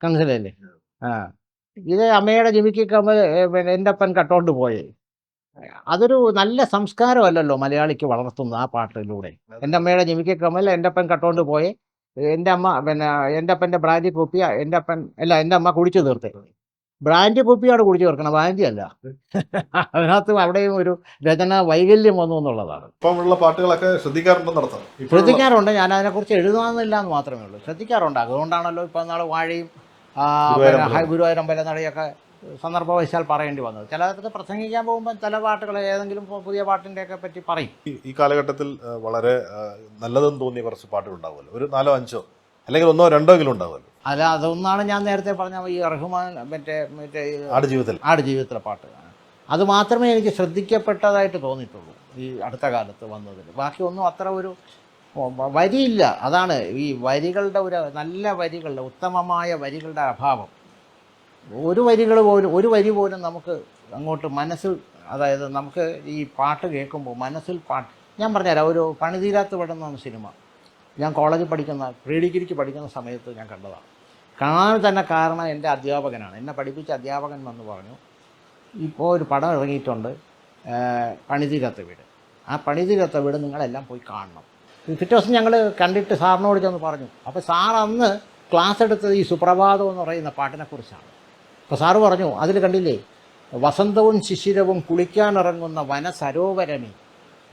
Speaker 1: മനസ്സിലല്ലേ? ഇത് അമ്മയുടെ ജിമിക്കി കമ്മൽ പിന്നെ എൻ്റെ അപ്പൻ കട്ടോണ്ട് പോയേ, അതൊരു നല്ല സംസ്കാരമല്ലല്ലോ മലയാളിക്ക് വളർത്തുന്നത് ആ പാട്ടിലൂടെ. എൻ്റെ അമ്മയുടെ ജിമിക്കി കമ്മൽ എൻ്റെ അപ്പൻ കട്ടോണ്ട് പോയേ, എൻ്റെ അമ്മ പിന്നെ എൻ്റെ അപ്പൻ്റെ ബ്രാൻഡി കുപ്പി എൻ്റെ അമ്മ കുടിച്ചു തീർത്തേ. ബ്രാൻഡി കുപ്പിയാണ് കുടിച്ചു തീർക്കണം, ബ്രാൻഡി അല്ല. അതിനകത്ത് അവിടെയും ഒരു രചന വൈകല്യം വന്നു എന്നുള്ളതാണ്.
Speaker 2: ഇപ്പമുള്ള പാട്ടുകളൊക്കെ ശ്രദ്ധിക്കാറുണ്ടെന്നർത്ഥം.
Speaker 1: ശ്രദ്ധിക്കാറുണ്ട്, ഞാൻ അതിനെക്കുറിച്ച് എഴുതാമെന്നില്ല എന്ന് മാത്രമേ ഉള്ളൂ. ശ്രദ്ധിക്കാറുണ്ട്. അതുകൊണ്ടാണല്ലോ ഇപ്പം നാളെ വാഴയും ഗുരുവായൂരമ്പല നടയൊക്കെ സന്ദർഭവശാൽ പറയേണ്ടി വന്നത്. ചിലതൊക്കെ പ്രസംഗിക്കാൻ പോകുമ്പോൾ ചില പാട്ടുകൾ ഏതെങ്കിലും പുതിയ പാട്ടിൻ്റെയൊക്കെ പറ്റി പറയും.
Speaker 2: ഈ കാലഘട്ടത്തിൽ വളരെ നല്ലതെന്ന് തോന്നിയ കുറച്ച് പാട്ടുകൾ ഉണ്ടാവുമല്ലോ, ഒരു 4-5 അല്ലെങ്കിൽ 1-2 ഉണ്ടാവുമല്ലോ.
Speaker 1: അല്ല, അതൊന്നാണ് ഞാൻ നേരത്തെ പറഞ്ഞ ഈ റഹ്മാൻ മറ്റേ ആടുജീവിതത്തിലെ പാട്ട്. അത് മാത്രമേ എനിക്ക് ശ്രദ്ധിക്കപ്പെട്ടതായിട്ട് തോന്നിയിട്ടുള്ളൂ ഈ അടുത്ത കാലത്ത് വന്നതിൽ. ബാക്കിയൊന്നും അത്ര ഒരു വരിയില്ല. അതാണ് ഈ വരികളുടെ നല്ല വരികളുടെ ഉത്തമമായ വരികളുടെ അഭാവം. ഒരു വരി പോലും നമുക്ക് അങ്ങോട്ട് മനസ്സിൽ, അതായത് നമുക്ക് ഈ പാട്ട് കേൾക്കുമ്പോൾ മനസ്സിൽ ഞാൻ പറഞ്ഞുതരാം. ഒരു പണിതീരാത്ത് പെടുന്ന സിനിമ ഞാൻ കോളേജിൽ പ്രീ ഡിഗ്രിക്ക് പഠിക്കുന്ന സമയത്ത് ഞാൻ കണ്ടതാണ്. കാണാൻ തന്നെ കാരണം എൻ്റെ അധ്യാപകനാണ്. എന്നെ പഠിപ്പിച്ച അധ്യാപകൻ വന്ന് പറഞ്ഞു, ഇപ്പോൾ ഒരു പടം ഇറങ്ങിയിട്ടുണ്ട്, പണിതീരാത്ത വീട്. ആ പണിതീരാത്ത വീട് നിങ്ങളെല്ലാം പോയി കാണണം. പിറ്റേ ദിവസം ഞങ്ങൾ കണ്ടിട്ട് സാറിനോട് ചെന്ന് പറഞ്ഞു. അപ്പോൾ സാർ അന്ന് ക്ലാസ് എടുത്തത് ഈ സുപ്രഭാതം എന്ന് പറയുന്ന പാട്ടിനെക്കുറിച്ചാണ്. അപ്പോൾ സാറ് പറഞ്ഞു, അതിൽ കണ്ടില്ലേ, വസന്തവും ശിശിരവും കുളിക്കാനിറങ്ങുന്ന വനസരോവരമേ,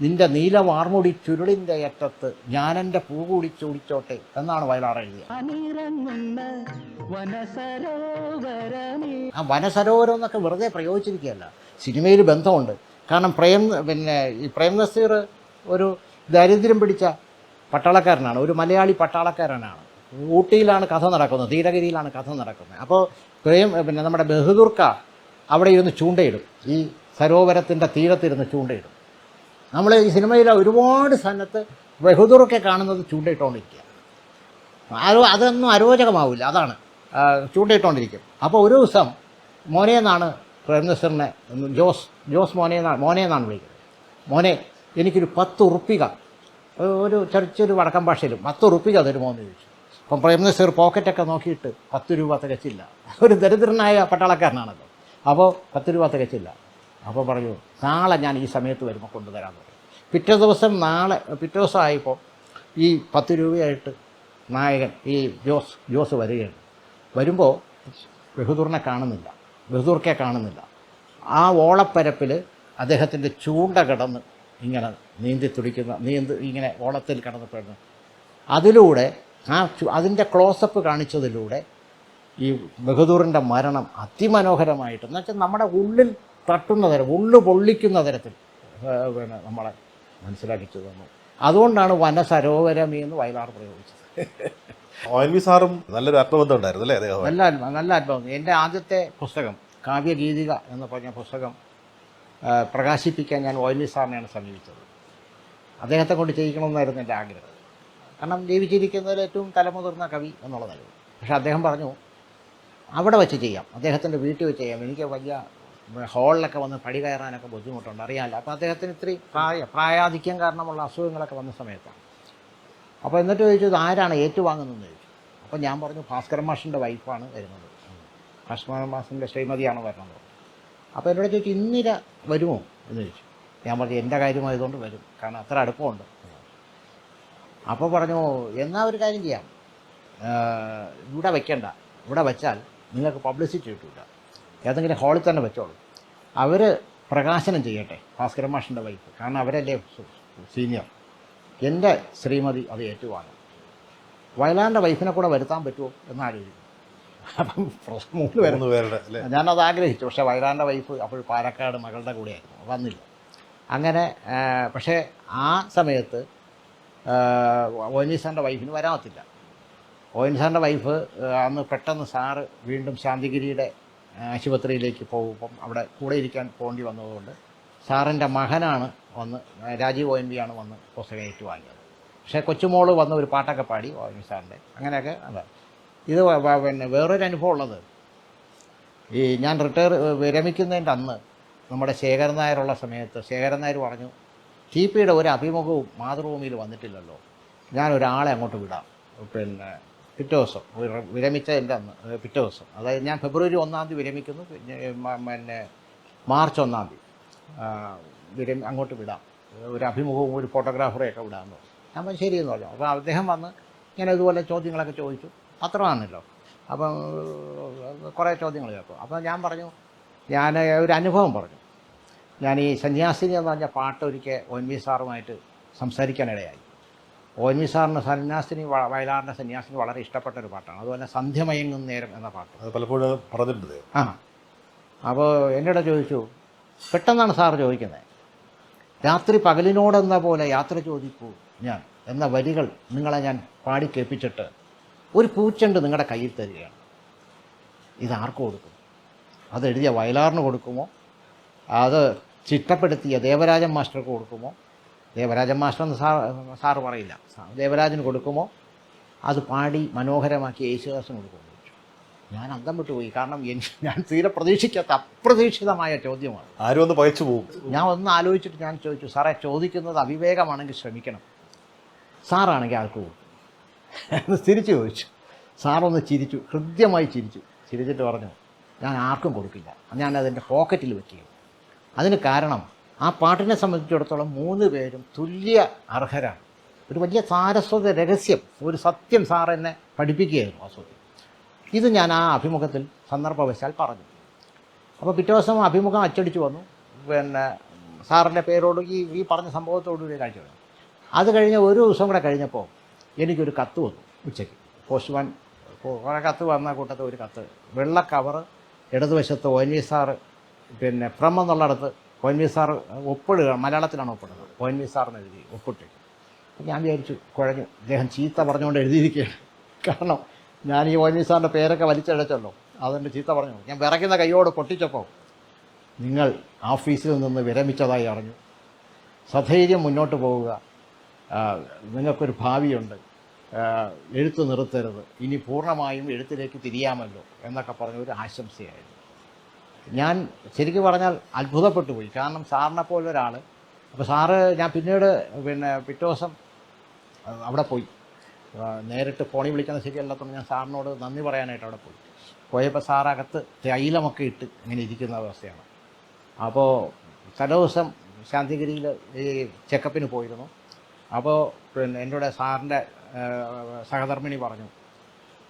Speaker 1: നിന്റെ നീലവാർമുടി ചുരുളിൻ്റെ അറ്റത്ത് ഞാനെൻ്റെ പൂ കുടിച്ചോട്ടെ എന്നാണ് വയലാർ എഴുതിയത്. ആ വനസരോവരം എന്നൊക്കെ വെറുതെ പ്രയോഗിച്ചിരിക്കുകയല്ല, സിനിമയിൽ ബന്ധമുണ്ട്. കാരണം ഈ പ്രേം നസീർ ഒരു ദാരിദ്ര്യം പിടിച്ച പട്ടാളക്കാരനാണ്, ഒരു മലയാളി പട്ടാളക്കാരനാണ്. ഊട്ടിയിലാണ് കഥ നടക്കുന്നത്, നീലഗിരിയിലാണ് കഥ നടക്കുന്നത്. അപ്പോൾ നമ്മുടെ ബഹദൂർക്ക അവിടെ ഇരുന്ന് ചൂണ്ടയിടും, ഈ സരോവരത്തിൻ്റെ തീരത്തിരുന്ന് ചൂണ്ടയിടും. നമ്മൾ ഈ സിനിമയിലെ ഒരുപാട് സ്ഥലത്ത് ബഹദൂറൊക്കെ കാണുന്നത് ചൂണ്ടയിട്ടുകൊണ്ടിരിക്കുക. അതൊന്നും അരോചകമാവില്ല, അതാണ് ചൂണ്ടയിട്ടുകൊണ്ടിരിക്കും. അപ്പോൾ ഒരു ദിവസം മോനെ എന്നാണ് പ്രേം നസീറിനെ ജോസ് മോനെ എന്നാണ് വിളിക്കുന്നത്. മോനെ, എനിക്കൊരു 10 ഉറുപ്പിക, ഒരു ചെറിയൊരു വടക്കൻ ഭാഷയിലും 10 ഉറുപ്പിക തരുമോ എന്ന് ചോദിച്ചു. അപ്പം പ്രേം നസീർ പോക്കറ്റൊക്കെ നോക്കിയിട്ട് 10 രൂപ തികച്ചില്ല. ഒരു ദരിദ്രനായ പട്ടാളക്കാരനാണല്ലോ. അപ്പോൾ 10 രൂപ തികച്ചില്ല. അപ്പോൾ പറഞ്ഞു, നാളെ ഞാൻ ഈ സമയത്ത് വരുമ്പോൾ കൊണ്ടുതരാമെന്ന് പറയും. പിറ്റേ ദിവസം ആയപ്പോൾ ഈ 10 രൂപയായിട്ട് നായകൻ ഈ ജോസ് വരികയാണ്. വരുമ്പോൾ ബഹദൂറിനെ കാണുന്നില്ല, ബഹദൂർക്കെ കാണുന്നില്ല. ആ ഓളപ്പരപ്പിൽ അദ്ദേഹത്തിൻ്റെ ചൂണ്ട കിടന്ന് ഇങ്ങനെ ഇങ്ങനെ ഓളത്തിൽ കിടന്നപ്പെടുന്നു. അതിലൂടെ അതിൻ്റെ ക്ലോസപ്പ് കാണിച്ചതിലൂടെ ഈ ബഹദൂറിൻ്റെ മരണം അതിമനോഹരമായിട്ട്, എന്ന് വെച്ചാൽ നമ്മുടെ ഉള്ളിൽ തട്ടുന്ന തരം, ഉള്ളു പൊള്ളിക്കുന്ന തരത്തിൽ പിന്നെ നമ്മളെ മനസ്സിലാക്കിച്ചു തന്നു. അതുകൊണ്ടാണ് വനസരോവരമി എന്ന് വയലാർ പ്രയോഗിച്ചത്.
Speaker 2: ONV സാറും നല്ലൊരു ആത്മബന്ധം ഉണ്ടായിരുന്നു അല്ലേ അദ്ദേഹം?
Speaker 1: നല്ല അനുഭവം. എൻ്റെ ആദ്യത്തെ പുസ്തകം കാവ്യഗീതിക എന്ന് പറഞ്ഞ പുസ്തകം പ്രകാശിപ്പിക്കാൻ ഞാൻ ONV സാറിനെയാണ് സമീപിച്ചത്. അദ്ദേഹത്തെ കൊണ്ട് ചെയ്യിക്കണമെന്നായിരുന്നു എൻ്റെ ആഗ്രഹം. കാരണം ജീവിച്ചിരിക്കുന്നതിൽ ഏറ്റവും തലമുതിർന്ന കവി എന്നുള്ള നിലയിൽ. പക്ഷേ അദ്ദേഹം പറഞ്ഞു അവിടെ വെച്ച് ചെയ്യാം, അദ്ദേഹത്തിൻ്റെ വീട്ടിൽ വെച്ച് ചെയ്യാം, എനിക്ക് വലിയ ഹോളിലൊക്കെ വന്ന് പടി കയറാനൊക്കെ ബുദ്ധിമുട്ടുണ്ട്, അറിയാമല്ലോ. അപ്പോൾ അദ്ദേഹത്തിന് ഇത്തിരി പ്രായാധിക്യം കാരണമുള്ള അസുഖങ്ങളൊക്കെ വന്ന സമയത്താണ്. അപ്പോൾ എന്നിട്ട് ചോദിച്ചു ഇത് ആരാണ് ഏറ്റുവാങ്ങുന്നതെന്ന് ചോദിച്ചു. അപ്പോൾ ഞാൻ പറഞ്ഞു ഭാസ്കരൻ മാഷിൻ്റെ വൈഫാണ് വരുന്നത്, ഭാസ്കരൻ മാഷിൻ്റെ ശ്രീമതിയാണ് വരുന്നത്. അപ്പോൾ എന്നോട് ചോദിച്ചു ഇന്ദിര വരുമോ എന്ന് ചോദിച്ചു. ഞാൻ പറഞ്ഞു എൻ്റെ കാര്യമായതുകൊണ്ട് വരും, കാരണം അത്ര അടുപ്പമുണ്ട്. അപ്പോൾ പറഞ്ഞു എന്നാൽ ഒരു കാര്യം ചെയ്യാം, ഇവിടെ വയ്ക്കണ്ട, ഇവിടെ വെച്ചാൽ നിങ്ങൾക്ക് പബ്ലിസിറ്റി കിട്ടില്ല, ഏതെങ്കിലും ഹാളിൽ തന്നെ വെച്ചോളൂ. അവർ പ്രകാശനം ചെയ്യട്ടെ, ഭാസ്കരൻ മാഷിൻ്റെ വൈഫ്, കാരണം അവരല്ലേ സീനിയർ. എൻ്റെ ശ്രീമതി അത് ഏറ്റുവാങ്ങും. വയലാറിൻ്റെ വൈഫിനെ കൂടെ വരുത്താൻ പറ്റുമോ എന്നാലോചിക്കും. അപ്പം 3 പേരുടെ ഞാനത് ആഗ്രഹിച്ചു. പക്ഷേ വയലാറിൻ്റെ വൈഫ് അപ്പോൾ പാലക്കാട് മകളുടെ കൂടെയായിരുന്നു, വന്നില്ല. അങ്ങനെ പക്ഷേ ആ സമയത്ത് ONV സാറിൻ്റെ വൈഫിന് വരാത്തില്ല. ONV സാറിൻ്റെ വൈഫ് അന്ന് പെട്ടെന്ന് സാറ് വീണ്ടും ശാന്തിഗിരിയുടെ ആശുപത്രിയിലേക്ക് പോകുമ്പം അവിടെ കൂടെ ഇരിക്കാൻ പോകേണ്ടി വന്നതുകൊണ്ട് സാറിൻ്റെ മകനാണ് വന്ന്, രാജീവ് ONV ആണ് വന്ന് പുസ്തകം ഏറ്റുവാങ്ങിയത്. പക്ഷേ കൊച്ചുമോള് വന്ന് ഒരു പാട്ടൊക്കെ പാടി ONV സാറിൻ്റെ, അങ്ങനെയൊക്കെ. അതെ, ഇത് പിന്നെ വേറൊരു അനുഭവം ഉള്ളത്, ഈ ഞാൻ വിരമിക്കുന്നതിൻ്റെ അന്ന് നമ്മുടെ ശേഖരൻ നായരുള്ള സമയത്ത് ശേഖരൻ നായർ പറഞ്ഞു TPയുടെ ഒരു അഭിമുഖവും മാതൃഭൂമിയിൽ വന്നിട്ടില്ലല്ലോ, ഞാനൊരാളെ അങ്ങോട്ട് വിടാം. പിന്നെ പിറ്റേ ദിവസം വിരമിച്ചതിൻ്റെ അന്ന് പിറ്റേ ദിവസം, അതായത് ഞാൻ ഫെബ്രുവരി 1-ാം തീയതി വിരമിക്കുന്നു, പിന്നെ മാർച്ച് 1-ാം തീയതി അങ്ങോട്ട് വിടാം, ഒരു അഭിമുഖവും ഒരു ഫോട്ടോഗ്രാഫറെയൊക്കെ വിടാമെന്ന് പറഞ്ഞു. ഞാൻ പറഞ്ഞു ശരിയെന്ന് പറഞ്ഞു. അപ്പോൾ അദ്ദേഹം വന്ന് ഇങ്ങനെ ഇതുപോലെ ചോദ്യങ്ങളൊക്കെ ചോദിച്ചു, പത്രമാണല്ലോ, അപ്പം കുറേ ചോദ്യങ്ങൾ കേൾക്കും. അപ്പോൾ ഞാൻ പറഞ്ഞു, ഞാൻ ഒരു അനുഭവം പറഞ്ഞു. ഞാൻ ഈ സന്യാസിനി എന്ന് പറഞ്ഞ പാട്ട് ഒരിക്കൽ ONV സാറുമായിട്ട് സംസാരിക്കാനിടയായി. ONV സാറിന് സന്യാസിനി, വയലാറിൻ്റെ സന്യാസിനി വളരെ ഇഷ്ടപ്പെട്ടൊരു പാട്ടാണ്. അതുപോലെ സന്ധ്യമയങ്ങും നേരം എന്ന പാട്ട്
Speaker 2: അത് പലപ്പോഴും പറഞ്ഞിട്ടുണ്ട്.
Speaker 1: അപ്പോൾ എന്നോട് ചോദിച്ചു, പെട്ടെന്നാണ് സാറ് ചോദിക്കുന്നത്, രാത്രി പകലിനോടെന്ന പോലെ യാത്ര ചോദിക്കൂ ഞാൻ എന്ന വരികൾ നിങ്ങളെ ഞാൻ പാടി കേൾപ്പിച്ചിട്ട് ഒരു പൂച്ചെണ്ട് നിങ്ങളുടെ കയ്യിൽ തരികയാണ്, ഇതാർക്ക് കൊടുക്കും? അതെഴുതിയ വയലാറിന് കൊടുക്കുമോ, അത് ചിട്ടപ്പെടുത്തിയ ദേവരാജൻ മാസ്റ്റർക്ക് കൊടുക്കുമോ? ദേവരാജൻ മാസ്റ്റർ സാറ് പറയില്ല, ദേവരാജന് കൊടുക്കുമോ? അത് പാടി മനോഹരമാക്കി യേശുദാസിന് കൊടുക്കുമോ? ഞാൻ അന്തം വിട്ടുപോയി. കാരണം ഞാൻ തീരെ പ്രതീക്ഷിക്കാത്ത അപ്രതീക്ഷിതമായ ചോദ്യമാണ്.
Speaker 2: ആരും ഒന്ന് പയച്ചു പോകും.
Speaker 1: ഞാൻ ഒന്ന് ആലോചിച്ചിട്ട് ഞാൻ ചോദിച്ചു, സാറേ ചോദിക്കുന്നത് അവിവേകമാണെങ്കിൽ ശ്രമിക്കണം, സാറാണെങ്കിൽ ആൾക്ക് കൊടുക്കും. തിരിച്ചു ചോദിച്ചു. സാറൊന്ന് ചിരിച്ചു, ഹൃദ്യമായി ചിരിച്ചിട്ട് പറഞ്ഞു, ഞാൻ ആർക്കും കൊടുക്കില്ല, ഞാനതിൻ്റെ പോക്കറ്റിൽ വയ്ക്കുക. അതിന് കാരണം ആ പാട്ടിനെ സംബന്ധിച്ചിടത്തോളം 3 പേരും തുല്യ അർഹരാണ്. ഒരു വലിയ സാരസ്വത രഹസ്യം, ഒരു സത്യം സാർ എന്നെ പഠിപ്പിക്കുകയായിരുന്നു ആ സത്യം. ഇത് ഞാൻ ആ അഭിമുഖത്തിൽ സന്ദർഭവശാൽ പറഞ്ഞു. അപ്പോൾ പിറ്റേ ദിവസം അഭിമുഖം അച്ചടിച്ച് വന്നു. പിന്നെ സാറിൻ്റെ പേരോട് ഈ പറഞ്ഞ സംഭവത്തോടുകൂടി കാഴ്ച വന്നു. അത് കഴിഞ്ഞ് ഒരു ദിവസം കൂടെ കഴിഞ്ഞപ്പോൾ എനിക്കൊരു കത്ത് വന്നു ഉച്ചയ്ക്ക്. പോസ്റ്റ്മാൻ കുറേ കത്ത് വന്ന കൂട്ടത്തിൽ ഒരു കത്ത്, വെള്ള കവറ്, ഇടതുവശത്ത് ONV സാറ്, പിന്നെ ഫ്രം എന്നുള്ളിടത്ത് ONV സാറ് ഒപ്പിടുക, മലയാളത്തിലാണ് ഒപ്പിടുന്നത്, ONV സാറിന് എഴുതി ഒപ്പിട്ട്. ഞാൻ വിചാരിച്ചു കുഴഞ്ഞു, അദ്ദേഹം ചീത്ത പറഞ്ഞുകൊണ്ട് എഴുതിയിരിക്കുകയാണ്. കാരണം ഞാൻ ഈ ONV സാറിൻ്റെ പേരൊക്കെ വലിച്ചഴച്ചല്ലോ, അതുകൊണ്ട് ചീത്ത പറഞ്ഞു. ഞാൻ വിറയ്ക്കുന്ന കൈയോട് പൊട്ടിച്ചപ്പോൾ, നിങ്ങൾ ഓഫീസിൽ നിന്ന് വിരമിച്ചതായി അറിഞ്ഞു, സധൈര്യം മുന്നോട്ട് പോവുക, നിങ്ങൾക്കൊരു ഭാവിയുണ്ട്, എഴുത്ത് നിർത്തരുത്, ഇനി പൂർണ്ണമായും എഴുത്തിലേക്ക് തിരിയാമല്ലോ എന്നൊക്കെ പറഞ്ഞ ഒരു ആശംസയായിരുന്നു. ഞാൻ ശരിക്കും പറഞ്ഞാൽ അത്ഭുതപ്പെട്ടു പോയി. കാരണം സാറിനെ പോലെ ഒരാൾ. അപ്പോൾ സാറ്, ഞാൻ പിന്നീട് പിന്നെ പിറ്റേ ദിവസം അവിടെ പോയി, നേരിട്ട് ഫോണിൽ വിളിക്കുന്നത് ശരിയല്ലാത്തതുകൊണ്ട് ഞാൻ സാറിനോട് നന്ദി പറയാനായിട്ട് അവിടെ പോയപ്പോൾ സാറകത്ത് തൈലമൊക്കെ ഇട്ട് ഇങ്ങനെ ഇരിക്കുന്ന അവസ്ഥയാണ്. അപ്പോൾ തലേദിവസം ശാന്തിഗിരിയിൽ ഈ ചെക്കപ്പിന് പോയിരുന്നു. അപ്പോൾ പിന്നെ എന്നോട് സാറിൻ്റെ സഹധർമ്മിണി പറഞ്ഞു,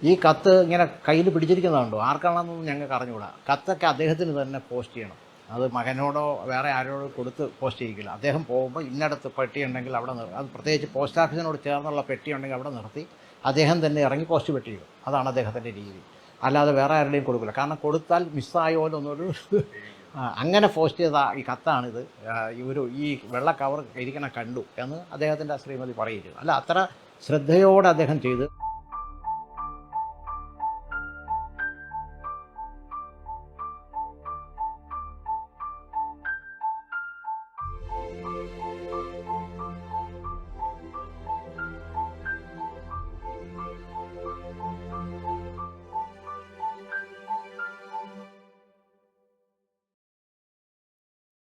Speaker 1: ഈ കത്ത് ഇങ്ങനെ കയ്യിൽ പിടിച്ചിരിക്കുന്നതുണ്ടോ, ആർക്കാണെന്നൊന്നും ഞങ്ങൾക്ക് അറിഞ്ഞുകൂടാ. കത്തൊക്കെ അദ്ദേഹത്തിന് തന്നെ പോസ്റ്റ് ചെയ്യണം. അത് മകനോടോ വേറെ ആരോടോ കൊടുത്ത് പോസ്റ്റ് ചെയ്യിക്കില്ല. അദ്ദേഹം പോകുമ്പോൾ ഇന്നടത്ത് പെട്ടി ഉണ്ടെങ്കിൽ അവിടെ അത് പ്രത്യേകിച്ച് പോസ്റ്റ് ഓഫീസിനോട് ചേർന്നുള്ള പെട്ടി ഉണ്ടെങ്കിൽ അവിടെ നിർത്തി അദ്ദേഹം തന്നെ ഇറങ്ങി പോസ്റ്റ് പെട്ടി ചെയ്യും. അതാണ് അദ്ദേഹത്തിൻ്റെ രീതി. അല്ലാതെ വേറെ ആരുടെയും കൊടുക്കില്ല. കാരണം കൊടുത്താൽ മിസ്സായോന്നൊരു അങ്ങനെ പോസ്റ്റ് ചെയ്ത ഈ കത്താണിത്. ഈ വെള്ള കവർ ഇരിക്കണ കണ്ടു എന്ന് അദ്ദേഹത്തിൻ്റെ ശ്രീമതി പറയുകയും. അല്ല, അത്ര ശ്രദ്ധയോടെ അദ്ദേഹം ചെയ്ത്